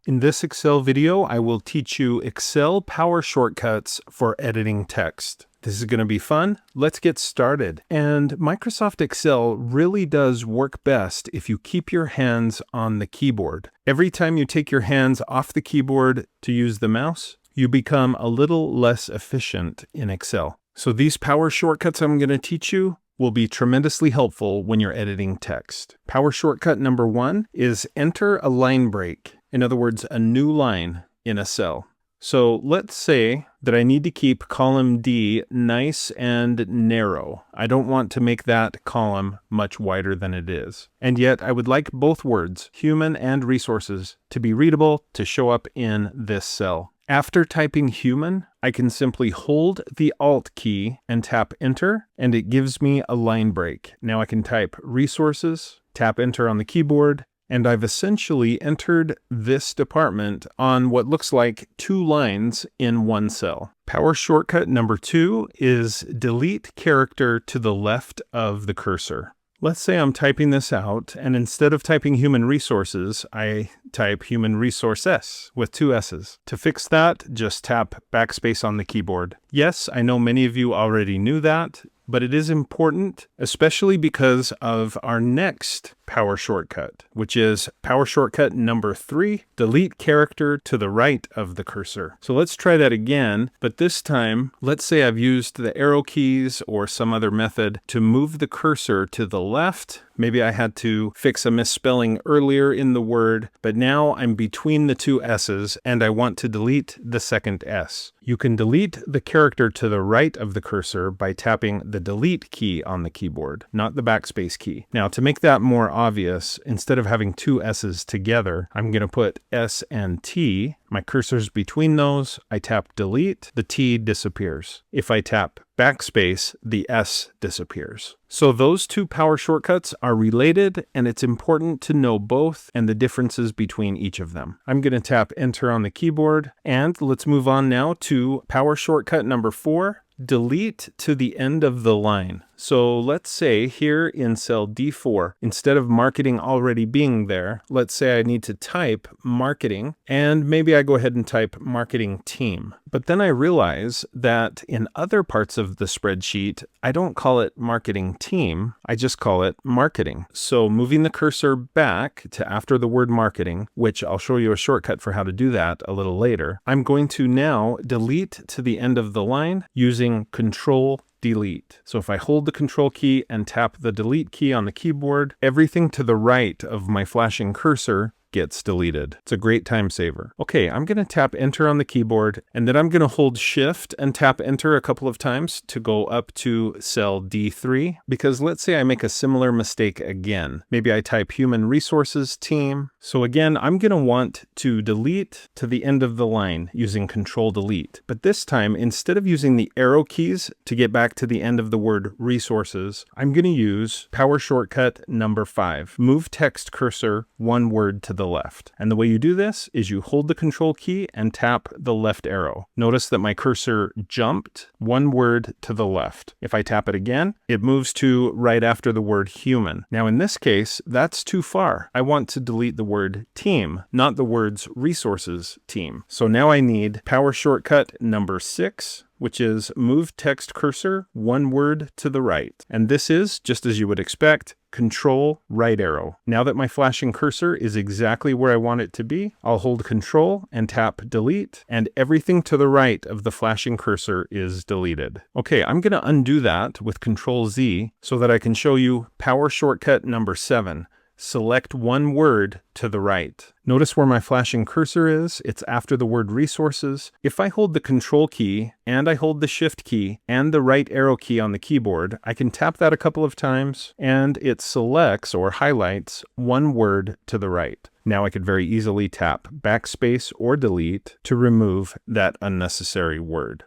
In this Excel video, I will teach you Excel power shortcuts for editing text. This is going to be fun. Let's get started. And Microsoft Excel really does work best if you keep your hands on the keyboard. Every time you take your hands off the keyboard to use the mouse, you become a little less efficient in Excel. So these power shortcuts I'm going to teach you will be tremendously helpful when you're editing text. Power shortcut number 1 is enter a line break. In other words, a new line in a cell. So let's say that I need to keep column D nice and narrow. I don't want to make that column much wider than it is. And yet I would like both words, human and resources, to be readable to show up in this cell. After typing human, I can simply hold the Alt key and tap enter, and it gives me a line break. Now I can type resources, tap enter on the keyboard, and I've essentially entered this department on what looks like 2 lines in one cell. Power shortcut number 2 is delete character to the left of the cursor. Let's say I'm typing this out, and instead of typing human resources, I type human resources with 2 S's. To fix that, just tap backspace on the keyboard. Yes, I know many of you already knew that, but it is important, especially because of our next power shortcut, which is power shortcut number 3, delete character to the right of the cursor. So let's try that again, but this time, let's say I've used the arrow keys or some other method to move the cursor to the left. Maybe I had to fix a misspelling earlier in the word, but now I'm between the 2 S's and I want to delete the second S. You can delete the character to the right of the cursor by tapping the delete key on the keyboard, not the backspace key. Now, to make that more obvious, instead of having 2 S's together, I'm going to put S and T. My cursor's between those. I tap delete, the T disappears. If I tap backspace, the S disappears. So those 2 power shortcuts are related, and it's important to know both and the differences between each of them. I'm going to tap enter on the keyboard, and let's move on now to power shortcut number 4. Delete to the end of the line. So let's say here in cell D4, instead of marketing already being there, let's say I need to type marketing, and maybe I go ahead and type marketing team. But then I realize that in other parts of the spreadsheet, I don't call it marketing team, I just call it marketing. So moving the cursor back to after the word marketing, which I'll show you a shortcut for how to do that a little later, I'm going to now delete to the end of the line using Control Delete. So if I hold the Control key and tap the Delete key on the keyboard, everything to the right of my flashing cursor gets deleted. It's a great time saver. Okay, I'm going to tap enter on the keyboard, and then I'm going to hold shift and tap enter a couple of times to go up to cell D3, because let's say I make a similar mistake again. Maybe I type human resources team. So again, I'm going to want to delete to the end of the line using Control Delete. But this time, instead of using the arrow keys to get back to the end of the word resources, I'm going to use power shortcut number 5. Move text cursor 1 word to the left. And the way you do this is you hold the Control key and tap the left arrow. Notice that my cursor jumped 1 word to the left. If I tap it again, it moves to right after the word human. Now in this case, that's too far. I want to delete the word team, not the words resources team. So now I need power shortcut number 6, which is move text cursor 1 word to the right. And this is, just as you would expect, Control right arrow. Now that my flashing cursor is exactly where I want it to be, I'll hold Control and tap delete, and everything to the right of the flashing cursor is deleted. Okay, I'm going to undo that with Control Z so that I can show you power shortcut number 7. Select 1 word to the right. Notice where my flashing cursor is. It's after the word resources. If I hold the Control key and I hold the Shift key and the right arrow key on the keyboard, I can tap that a couple of times and it selects or highlights 1 word to the right. Now I could very easily tap backspace or delete to remove that unnecessary word.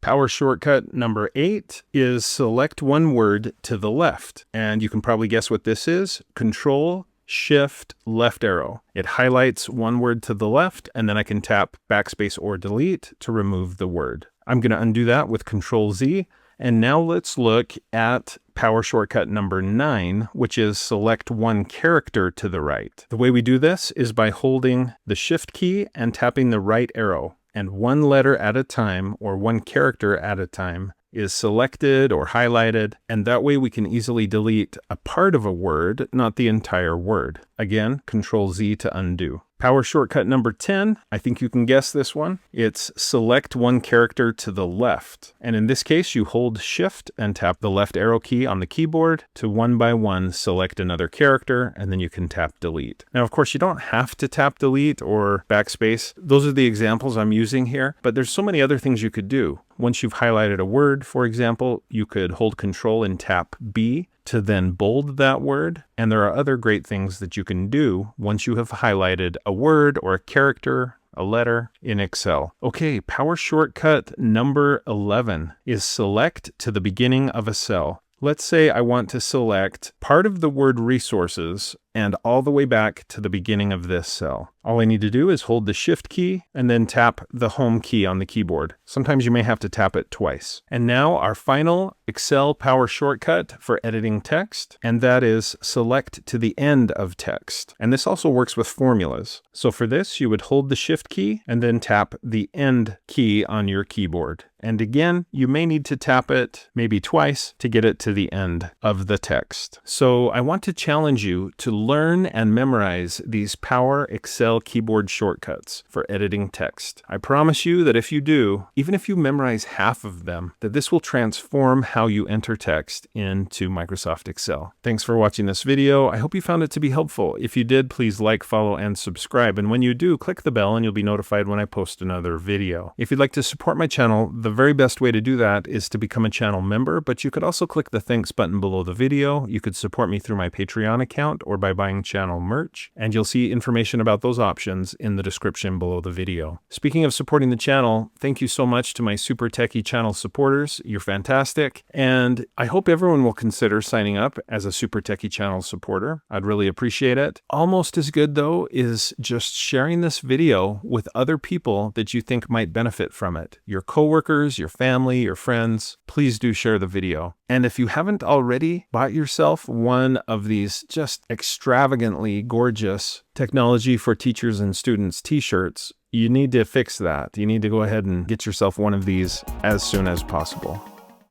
Power shortcut number 8 is select 1 word to the left. And you can probably guess what this is. Control, Shift, left arrow. It highlights 1 word to the left, and then I can tap backspace or delete to remove the word. I'm going to undo that with Control Z, And now let's look at power shortcut number 9, which is select one character to the right. The way we do this is by holding the Shift key and tapping the right arrow. And one letter at a time, or one character at a time, is selected or highlighted, and that way we can easily delete a part of a word, not the entire word. Again, Control Z to undo. Power shortcut number 10, I think you can guess this one. It's select one character to the left. And in this case, you hold Shift and tap the left arrow key on the keyboard to one by one select another character, and then you can tap delete. Now, of course, you don't have to tap delete or backspace. Those are the examples I'm using here, but there's so many other things you could do. Once you've highlighted a word, for example, you could hold Control and tap B to then bold that word. And there are other great things that you can do once you have highlighted a word or a character, a letter in Excel. Okay, power shortcut number 11 is select to the beginning of a cell. Let's say I want to select part of the word resources and all the way back to the beginning of this cell. All I need to do is hold the Shift key and then tap the Home key on the keyboard. Sometimes you may have to tap it twice. And now our final Excel power shortcut for editing text, and that is select to the end of text. And this also works with formulas. So for this, you would hold the Shift key and then tap the End key on your keyboard. And again, you may need to tap it maybe twice to get it to the end of the text. So I want to challenge you to learn and memorize these Power Excel keyboard shortcuts for editing text. I promise you that if you do, even if you memorize half of them, that this will transform how you enter text into Microsoft Excel. Thanks for watching this video. I hope you found it to be helpful. If you did, please like, follow, and subscribe. And when you do, click the bell and you'll be notified when I post another video. If you'd like to support my channel, the very best way to do that is to become a channel member, but you could also click the thanks button below the video. You could support me through my Patreon account or by buying channel merch, and you'll see information about those options in the description below the video. Speaking of supporting the channel, thank you so much to my Super Techie channel supporters. You're fantastic, and I hope everyone will consider signing up as a Super Techie channel supporter. I'd really appreciate it. Almost as good, though, is just sharing this video with other people that you think might benefit from it. Your coworkers, your family, your friends. Please do share the video. And if you haven't already bought yourself one of these just extravagantly gorgeous Technology for Teachers and Students t-shirts, you need to fix that. You need to go ahead and get yourself one of these as soon as possible.